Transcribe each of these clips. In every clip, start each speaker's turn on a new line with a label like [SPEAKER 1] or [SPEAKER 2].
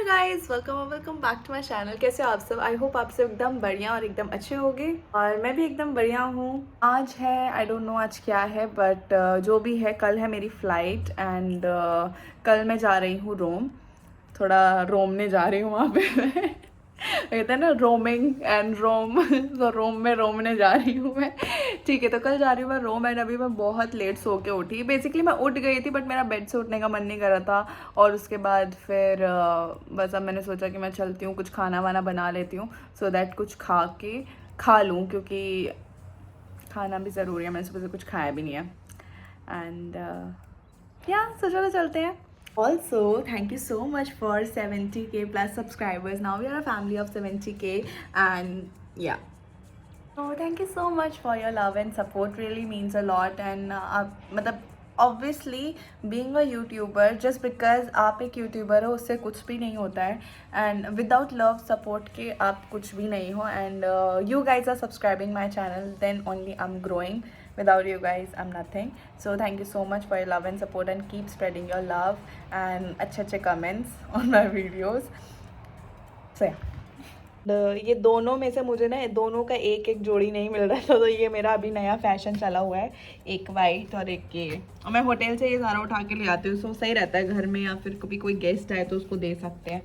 [SPEAKER 1] Hello guys, welcome back to my channel. कैसे हो आप सब? आई होप आप सब एकदम बढ़िया और एकदम अच्छे होंगे और मैं भी एकदम बढ़िया हूँ। आज है, आई डोंट नो आज क्या है, बट जो भी है, कल है मेरी फ़्लाइट एंड कल मैं जा रही हूँ रोम। थोड़ा रोमने जा रही हूँ वहाँ पे मैं कहते हैं ना रोमिंग एंड रोम तो रोम में रोमने जा रही हूँ मैं। ठीक है, तो कल जा रही हूँ मैं रोम एंड अभी मैं बहुत लेट सो के उठी। बेसिकली मैं उठ गई थी बट मेरा बेड से उठने का मन नहीं कर रहा था और उसके बाद फिर बस अब मैंने सोचा कि मैं चलती हूँ, कुछ खाना वाना बना लेती हूँ सो दैट कुछ खा लूँ, क्योंकि खाना भी ज़रूरी है। मैंने सुबह से कुछ खाया भी नहीं है एंड या सो चलो चलते हैं। Also, thank you so much for 70k plus subscribers. Now we are a family of 70k and yeah. So thank you so much for your love and support. Really means a lot. And मतलब obviously being a YouTuber, just because आप एक YouTuber हो उससे कुछ भी नहीं होता है and without love support के आप कुछ भी नहीं हो and you guys are subscribing my channel, then only I'm growing. Without you guys I'm nothing. So thank you so much for your love and support and keep spreading your love and अच्छे comments on my videos. So yeah. ये दोनों में से मुझे ना दोनों का एक एक जोड़ी नहीं मिल रहा था, तो ये मेरा अभी नया फैशन चला हुआ है, एक वाइट और एक ये। और मैं होटल से ये सारा उठा के ले आती हूँ, सो सही रहता है घर में, या फिर कभी कोई गेस्ट आए तो उसको दे सकते हैं।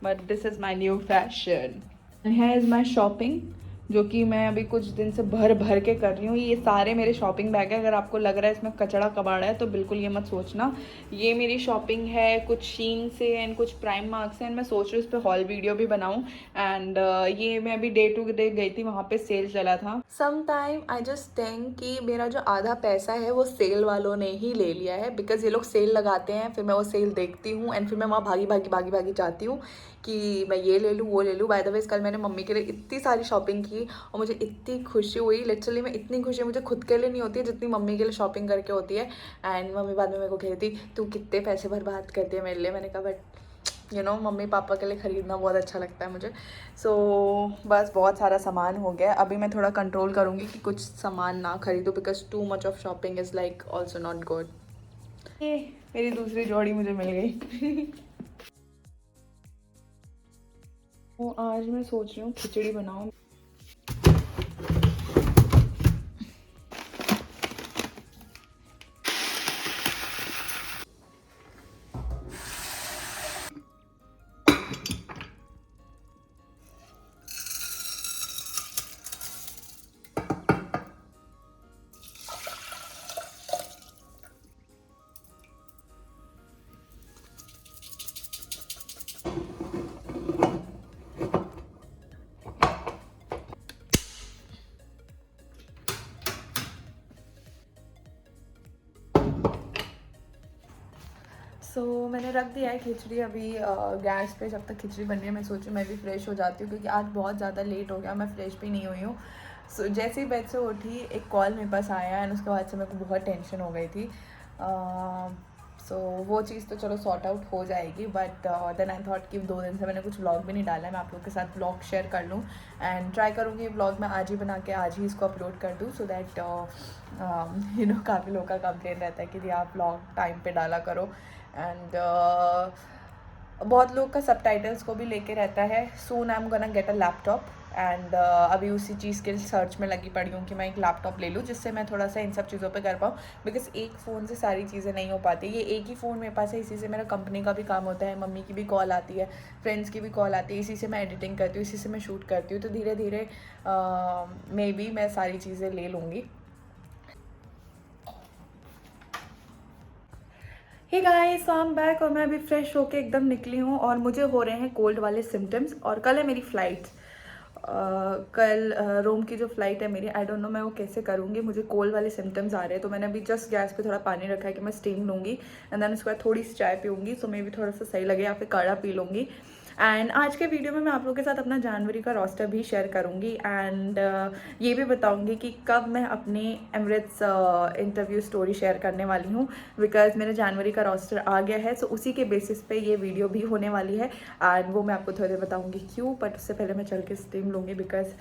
[SPEAKER 1] But this is my new fashion and here is my shopping, जो कि मैं अभी कुछ दिन से भर भर के कर रही हूँ। ये सारे मेरे शॉपिंग बैग है। अगर आपको लग रहा है इसमें कचड़ा कबाड़ा है तो बिल्कुल ये मत सोचना। ये मेरी शॉपिंग है, कुछ शीन से एंड कुछ प्राइम मार्क से, एंड मैं सोच रही हूँ इस पर हॉल वीडियो भी बनाऊँ। एंड ये मैं अभी डे टू डे गई थी, वहाँ पे सेल चला था। Some time I just think कि मेरा जो आधा पैसा है वो सेल वालों ने ही ले लिया है, बिकॉज ये लोग सेल लगाते हैं, फिर मैं वो सेल देखती हूँ एंड फिर मैं वहाँ भागी जाती हूँ कि मैं ये ले लूँ वो ले लूँ। बाय द वे कल मैंने मम्मी के लिए इतनी सारी शॉपिंग की और मुझे इतनी खुशी हुई। लिटरली में इतनी खुशी मुझे खुद के लिए नहीं होती है जितनी मम्मी के लिए शॉपिंग करके होती है। एंड मम्मी बाद में मेरे को कह रही थी तू कितने पैसे बर्बाद करती है मेरे लिए। मैंने कहा बट मम्मी पापा के लिए ख़रीदना बहुत अच्छा लगता है मुझे। सो बस बहुत सारा सामान हो गया। अभी मैं थोड़ा कंट्रोल करूँगी कि कुछ सामान ना खरीदूँ, because too much of shopping is like also not good. ये मेरी दूसरी जोड़ी मुझे मिल गई तो आज मैं सोच रही हूँ खिचड़ी बनाऊँ। मैंने रख दिया है खिचड़ी अभी गैस पे। जब तक खिचड़ी बन रही है मैं सोचूँ मैं भी फ्रेश हो जाती हूँ, क्योंकि आज बहुत ज़्यादा लेट हो गया, मैं फ्रेश भी नहीं हुई हूँ। जैसे ही बेड से उठी एक कॉल मेरे पास आया एंड उसके बाद से मेरे को बहुत टेंशन हो गई थी। वो चीज़ तो चलो सॉर्ट आउट हो जाएगी, बट देन आई थॉट कि 2 दिन से मैंने कुछ व्लॉग भी नहीं डाला है, मैं आप लोग के साथ व्लॉग शेयर कर लूँ एंड ट्राई करूँगी व्लॉग मैं आज ही बना के आज ही इसको अपलोड कर दूँ, सो दैट काफ़ी लोगों का कंप्लेन रहता है कि आप व्लॉग टाइम पे डाला करो। एंड बहुत लोग का सबटाइटल्स को भी लेके रहता है। Soon I am gonna get a laptop and अभी उसी चीज़ के सर्च में लगी पड़ी हूँ कि मैं एक लैपटॉप ले लूँ जिससे मैं थोड़ा सा इन सब चीज़ों पे कर पाऊँ, बिकॉज एक फ़ोन से सारी चीज़ें नहीं हो पाती। ये एक ही फ़ोन मेरे पास है, इसी से मेरा कंपनी का भी काम होता है, मम्मी की भी कॉल आती है, फ्रेंड्स की भी कॉल आती है, इसी से मैं एडिटिंग करती हूँ, इसी से मैं शूट करती हूँ। तो धीरे धीरे मे बी मैं सारी चीज़ें ले लूँगी। Hey guys, I am back और मैं अभी फ्रेश होके एकदम निकली हूँ और मुझे हो रहे हैं कोल्ड वाले सिम्टम्स। और कल है मेरी फ़्लाइट। कल रोम की जो फ़्लाइट है मेरी, आई डोंट नो मैं वो कैसे करूँगी। मुझे कोल्ड वाले सिम्टम्स आ रहे हैं, तो मैंने अभी जस्ट गैस पे थोड़ा पानी रखा है कि मैं स्टीम लूँगी एंड देन उसके बाद थोड़ी सी चाय पीऊँगी, सो मे भी थोड़ा सा सही लगे, या फिर काढ़ा पी लूँगी। एंड आज के वीडियो में मैं आप लोगों के साथ अपना जनवरी का रोस्टर भी शेयर करूँगी एंड ये भी बताऊँगी कि कब मैं अपनी एमरेट्स इंटरव्यू स्टोरी शेयर करने वाली हूँ, बिकॉज मेरे जनवरी का रोस्टर आ गया है। सो उसी के बेसिस पे ये वीडियो भी होने वाली है एंड वो मैं आपको थोड़ी देर बताऊँगी क्यों। बट उससे पहले मैं चल के स्टीम लूँगी, बिकॉज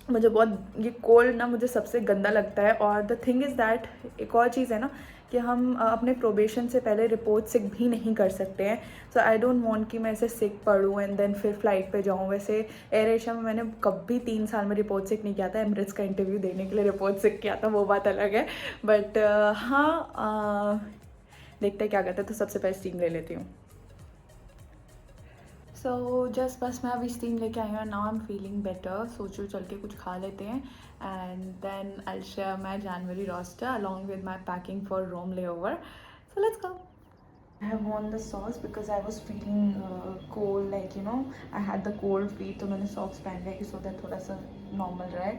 [SPEAKER 1] मुझे बहुत ये कोल्ड ना मुझे सबसे गंदा लगता है। और द थिंग इज़ दैट एक और चीज़ है ना कि हम अपने प्रोबेशन से पहले रिपोर्ट सिक भी नहीं कर सकते हैं। सो आई डोंट वांट कि मैं ऐसे सिक पढ़ूँ एंड देन फिर फ्लाइट पे जाऊँ। वैसे एयर एशिया में मैंने कभी 3 साल में रिपोर्ट सिक नहीं किया था। एमरेट्स का इंटरव्यू देने के लिए रिपोर्ट सिक किया था, वो बात अलग है। बट हाँ, देखते हैं क्या करते हैं। तो सबसे पहले स्टीम ले लेती हूँ। सो जस्ट बस मैं अभी स्टीम लेके आई हूँ। Now I am feeling better. सोचो चल के कुछ खा लेते हैं and then I share my January roster along with my packing for Rome layover. So let's go. I have worn the socks because I was feeling cold, like I had the cold feet, तो मैंने socks पहन लिया कि so that थोड़ा सा normal रहे।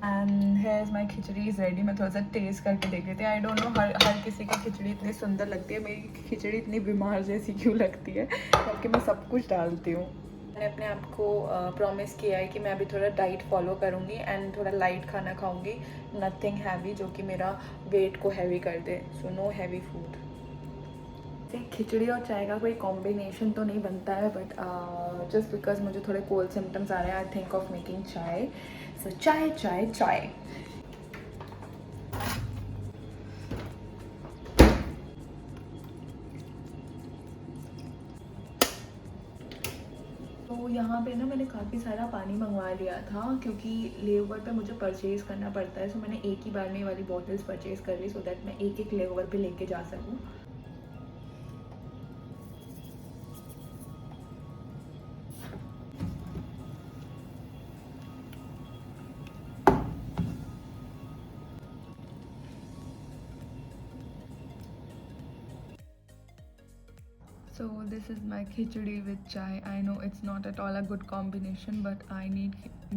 [SPEAKER 1] And here is my khichdi is ready. मैं थोड़ा सा टेस्ट करके देख रही थी। आई डोंट नो हर किसी की खिचड़ी इतनी सुंदर लगती है, मेरी खिचड़ी इतनी बीमार जैसी क्यों लगती है, जबकि मैं सब कुछ डालती हूँ। मैंने अपने आप को प्रॉमिस किया है कि मैं अभी थोड़ा डाइट फॉलो करूँगी एंड थोड़ा लाइट खाना खाऊँगी, नथिंग हैवी जो कि मेरा वेट को हैवी कर दे। So no heavy food. खिचड़ी और चाय का कोई कॉम्बिनेशन तो नहीं बनता है, बट जस्ट बिकॉज मुझे थोड़े कोल्ड सिम्टम्स आ रहे हैं, आई थिंक ऑफ मेकिंग चाय। सो चाय चाय चाय। तो यहाँ पे ना मैंने काफ़ी सारा पानी मंगवा लिया था क्योंकि लेओवर पे मुझे परचेज़ करना पड़ता है। सो मैंने एक ही बार में वाली बॉटल्स परचेज़ कर ली सो दैट मैं एक लेओवर पे लेके जा सकूँ। So this is my khichdi with chai. I know it's not at all a good combination, but I need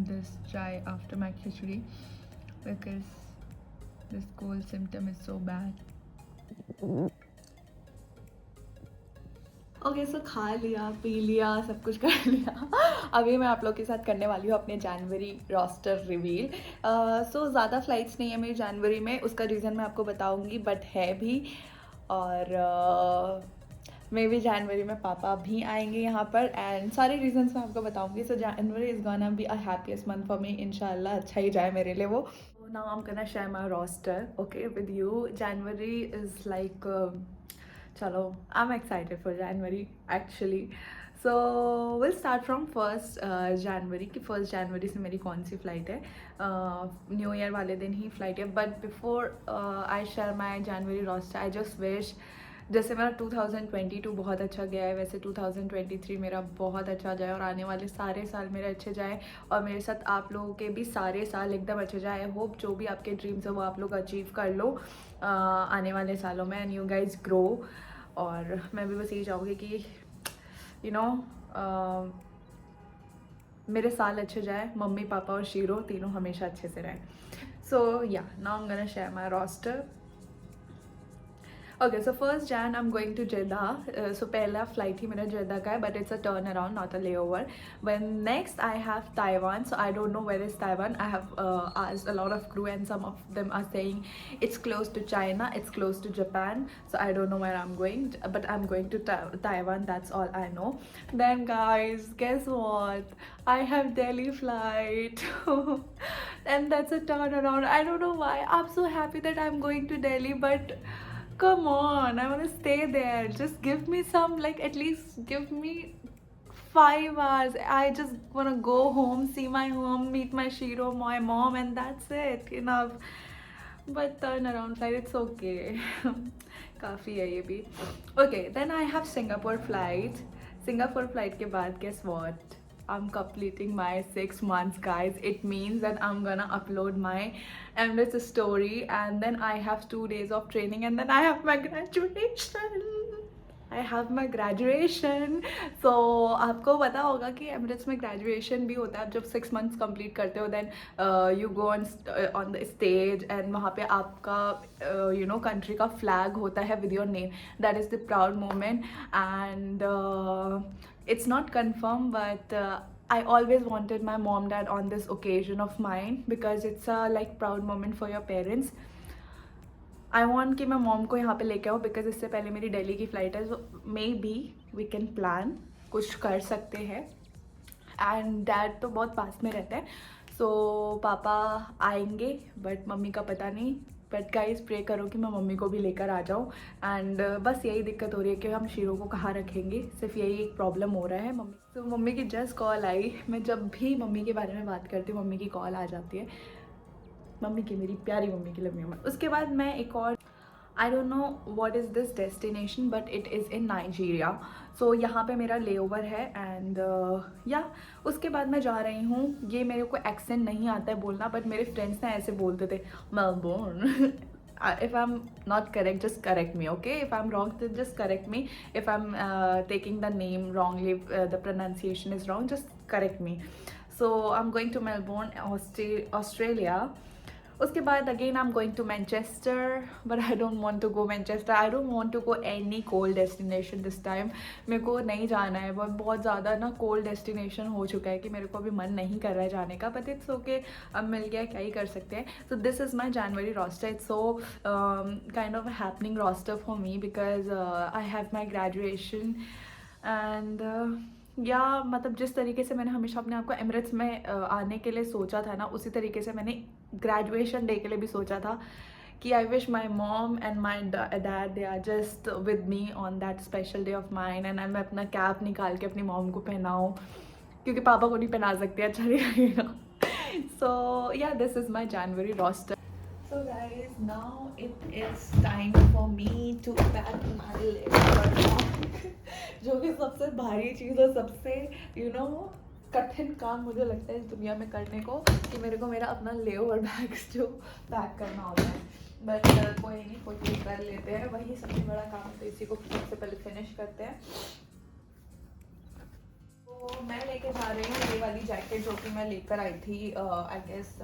[SPEAKER 1] this chai after my khichdi because this cold symptom is so bad. Okay so खा लिया P लिया सब कुछ कर लिया। अभी मैं आप लोग के साथ करने वाली हूँ अपने जनवरी रोस्टर रिवील। सो ज़्यादा फ्लाइट्स नहीं है मेरी जनवरी में, उसका रीज़न मैं आपको बताऊँगी, बट है भी। और मे बी जनवरी में पापा भी आएंगे यहाँ पर एंड सारे रीजंस मैं आपको बताऊंगी। So January is gonna be a happiest month for me, इंशाल्लाह अच्छा ही जाए मेरे लिए वो। Now I am gonna share my roster okay with you. January is like चलो I am excited for January actually. So will start from 1st January कि 1st January से मेरी कौन सी फ़्लाइट है। न्यू ईयर वाले दिन ही फ़्लाइट है, but before I share my January roster I just wish जैसे मेरा 2022 बहुत अच्छा गया है वैसे 2023 मेरा बहुत अच्छा जाए और आने वाले सारे साल मेरे अच्छे जाए और मेरे साथ आप लोगों के भी सारे साल एकदम अच्छे जाए। आई होप जो भी आपके ड्रीम्स है वो आप लोग अचीव कर लो आने वाले सालों में एंड यू गाइज ग्रो। और मैं भी बस यही चाहूँगी कि यू नो मेरे साल अच्छे जाए, मम्मी पापा और शीरो तीनों हमेशा अच्छे से रहें। So yeah now I am gonna share my roster. Okay, so 1st Jan I'm going to Jeddah. So पहला flight ही मेरा Jeddah का है, but it's a turnaround, not a layover. When next I have Taiwan, so I don't know where is Taiwan. I have asked a lot of crew and some of them are saying it's close to China, it's close to Japan. So I don't know where I'm going, but I'm going to Taiwan. That's all I know. Then guys, guess what? I have Delhi flight, and that's a turnaround. I don't know why. I'm so happy that I'm going to Delhi, but come on, I want to stay there. Just give me some, like at least give me 5 hours. I just want to go home, see my home, meet my Shiro, my mom, and that's it. Enough. But turn around flight, it's okay. काफ़ी है ये भी. Okay, then I have Singapore flight. Singapore flight के बाद guess what? I'm completing my 6 months, guys. It means that I'm gonna upload my Emirates story and then I have 2 days of training and then I have my graduation. I have my graduation. So आपको पता होगा कि Emirates में graduation भी होता है। आप जब 6 months complete करते हो then you go on the stage and वहाँ पे आपका country का flag होता है with your name. That is the proud moment and it's not confirmed, but I always wanted my mom dad on this occasion of mine because it's a like proud moment for your parents. I want कि मैं mom को यहाँ पे लेके आऊँ because इससे पहले मेरी दिल्ली की फ़्लाइट है। So maybe we can plan, कुछ कर सकते हैं। एंड डैड तो बहुत पास में रहते हैं, सो पापा आएंगे बट मम्मी का पता नहीं। बट गाइस प्रे करो कि मैं मम्मी को भी लेकर आ जाऊँ। एंड बस यही दिक्कत हो रही है कि हम शीरो को कहाँ रखेंगे, सिर्फ यही एक प्रॉब्लम हो रहा है। मम्मी की जस्ट कॉल आई। मैं जब भी मम्मी के बारे में बात करती हूँ मम्मी की कॉल आ जाती है, मम्मी की, मेरी प्यारी मम्मी की, लंबी उम्र। उसके बाद मैं एक और, I don't know what is this destination but it is in Nigeria. सो यहाँ पे मेरा ले ओवर है एंड या उसके बाद मैं जा रही हूँ। ये मेरे को एक्सेंट नहीं आता है बोलना, बट मेरे फ्रेंड्स ना ऐसे बोलते थे, Melbourne. if I'm not correct, just correct me, okay? If I'm wrong, then just correct me. If I'm taking the name wrongly, the pronunciation is wrong, just correct me. So I'm going to Melbourne, Australia. उसके बाद again I am going to Manchester, but I don't want to go Manchester. I don't want to go any cold destination this time. मेरे को नहीं जाना है, बहुत ज़्यादा ना कोल्ड डेस्टिनेशन हो चुका है कि मेरे को अभी मन नहीं कर रहा है जाने का, बट इट्स ओके, अब मिल गया, क्या ही कर सकते हैं। So this is my January roster. It's so kind of happening roster for me because I have my graduation and yeah मतलब जिस तरीके से मैंने हमेशा अपने आप को एमिरेट्स में आने के लिए सोचा था ना, उसी तरीके से मैंने ग्रेजुएशन डे के लिए भी सोचा था कि I wish my mom and my dad they are just with me on that special day of mine. And मैं अपना कैप निकाल के अपनी मॉम को पहनाऊँ, क्योंकि पापा को नहीं पहना सकती, अच्छा नहीं लगेगा। So yeah this is my January roster. So guys, now it is time for me to pack my laptop. जो कि सबसे भारी चीज़ है, सबसे कठिन काम मुझे लगता है इस दुनिया में करने को, कि मेरे को मेरा अपना लेओवर बैग्स जो पैक करना होता है। बट कोई नहीं, कोई चीज़ कर लेते हैं, वही सबसे बड़ा काम, तो इसी को सबसे पहले फिनिश करते हैं। तो मैं लेके जा रही हूँ ये वाली जैकेट जो कि मैं लेकर आई थी, आई गेस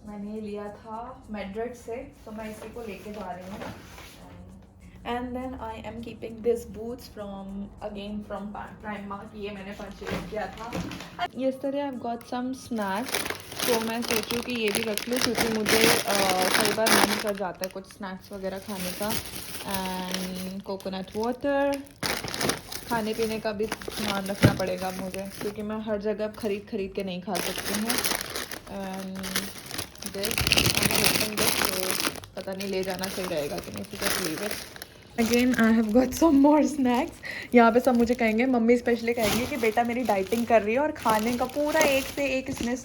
[SPEAKER 1] मैंने लिया था मेड्रिड से, तो मैं इसी को लेके जा रही हूँ। And then I am keeping this boots from Primark. ये मैंने परचेज किया था yesterday. I got some snacks, तो मैं सोचूँ कि ये भी रख लूँ, क्योंकि मुझे कई बार मन कर जाता है कुछ स्नैक्स वगैरह खाने का। एंड कोकोनट वाटर, खाने पीने का भी ध्यान रखना पड़ेगा मुझे, क्योंकि मैं हर जगह खरीद के नहीं खा सकती हूँ। एंड तो पता नहीं ले जाना सही रहेगा कि नहीं, just leave it. Again I have got some more snacks. यहाँ पे सब मुझे कहेंगे, मम्मी स्पेशली कहेंगे कि बेटा मेरी डाइटिंग कर रही है और खाने का पूरा एक से एक इसने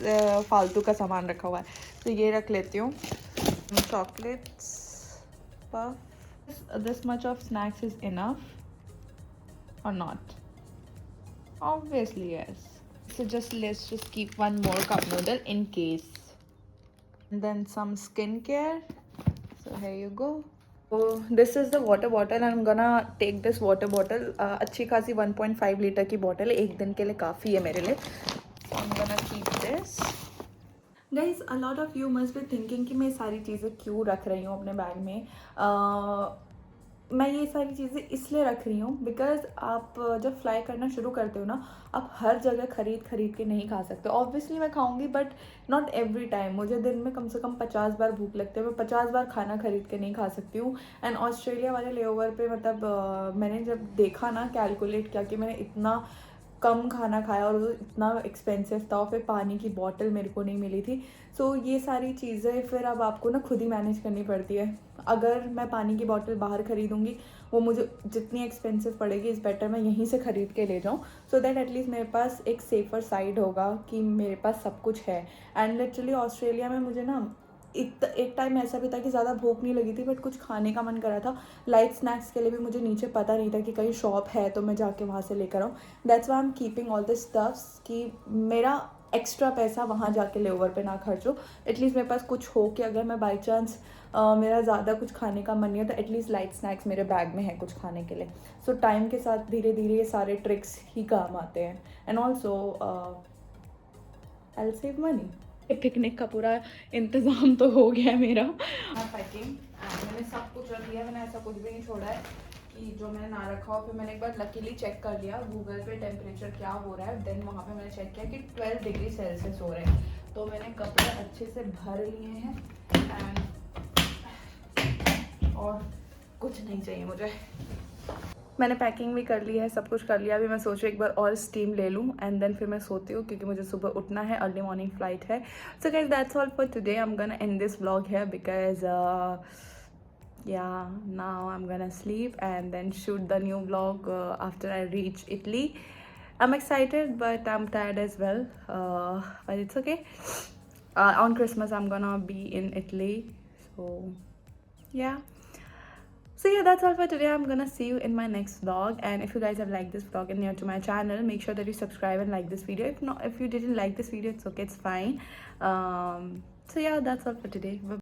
[SPEAKER 1] फालतू का सामान रखा हुआ है। तो ये रख लेती हूँ, chocolates, puff. This much of snacks is enough or not? Obviously yes. So let's just keep one more cup noodle in case. And then some skincare. So here you go. So this is the water bottle and I'm gonna take this water bottle. अच्छी खासी 1.5 litre की bottle है, एक दिन के लिए काफ़ी है मेरे लिए। So I'm gonna keep this. Guys, a lot of you must be thinking कि मैं सारी चीज़ें क्यों रख रही हूँ अपने बैग में। मैं ये सारी चीज़ें इसलिए रख रही हूँ बिकॉज़ आप जब फ्लाई करना शुरू करते हो ना, आप हर जगह खरीद के नहीं खा सकते। ऑब्वियसली मैं खाऊंगी, बट नॉट एवरी टाइम। मुझे दिन में कम से कम 50 बार भूख लगती है, मैं 50 बार खाना खरीद के नहीं खा सकती हूँ। एंड ऑस्ट्रेलिया वाले लेओवर पे मतलब मैंने जब देखा ना, कैलकुलेट किया कि मैंने इतना कम खाना खाया और वो इतना एक्सपेंसिव था, और फिर पानी की बॉटल मेरे को नहीं मिली थी। सो ये सारी चीज़ें फिर अब आपको ना खुद ही मैनेज करनी पड़ती है। अगर मैं पानी की बॉटल बाहर ख़रीदूँगी, वो मुझे जितनी एक्सपेंसिव पड़ेगी, इस बेटर मैं यहीं से ख़रीद के ले जाऊँ, सो दैट एटलीस्ट मेरे पास एक सेफ़र साइड होगा कि मेरे पास सब कुछ है। एंड लिटरली ऑस्ट्रेलिया में मुझे ना एक टाइम ऐसा भी था कि ज़्यादा भूख नहीं लगी थी, बट कुछ खाने का मन कर रहा था। लाइट स्नैक्स के लिए भी मुझे नीचे पता नहीं था कि कहीं शॉप है, तो मैं जाके वहाँ से लेकर आऊँ। That's why I am keeping all this stuffs, कि मेरा एक्स्ट्रा पैसा वहाँ जाके लेओवर पे ना खर्च हो। एटलीस्ट मेरे पास कुछ हो कि अगर मैं बाई चांस मेरा ज़्यादा कुछ खाने का मन नहीं है, तो एटलीस्ट लाइट स्नैक्स मेरे बैग में है कुछ खाने के लिए। सो टाइम के साथ धीरे धीरे ये सारे ट्रिक्स ही काम आते हैं। And also I will save money. Picnic का पूरा इंतज़ाम तो हो गया है मेरा। पैकिंग मैंने सब कुछ रख लिया, मैंने ऐसा कुछ भी नहीं छोड़ा है कि जो मैंने ना रखा हो। फिर मैंने एक बार लकीली चेक कर लिया गूगल पे टेम्परेचर क्या हो रहा है, देन वहाँ पे मैंने चेक किया कि 12 डिग्री सेल्सियस हो रहे हैं। तो मैंने कपड़े अच्छे से भर लिए हैं एंड और कुछ नहीं चाहिए मुझे। मैंने पैकिंग भी कर ली है, सब कुछ कर लिया। अभी मैं सोच रही एक बार और स्टीम ले लूँ एंड देन फिर मैं सोती हूँ, क्योंकि मुझे सुबह उठना है, अर्ली मॉर्निंग फ्लाइट है। So guys that's all for today. I am gonna and this vlog है because yeah, now I'm gonna sleep and then shoot the new vlog after I reach Italy. I'm excited but I'm tired as well, but it's okay. On Christmas I'm gonna be in Italy, so yeah. So yeah, that's all for today. I'm gonna see you in my next vlog, and if you guys have liked this vlog and you're to my channel, make sure that you subscribe and like this video. If not, if you didn't like this video, it's okay, it's fine. So yeah, that's all for today. Bye.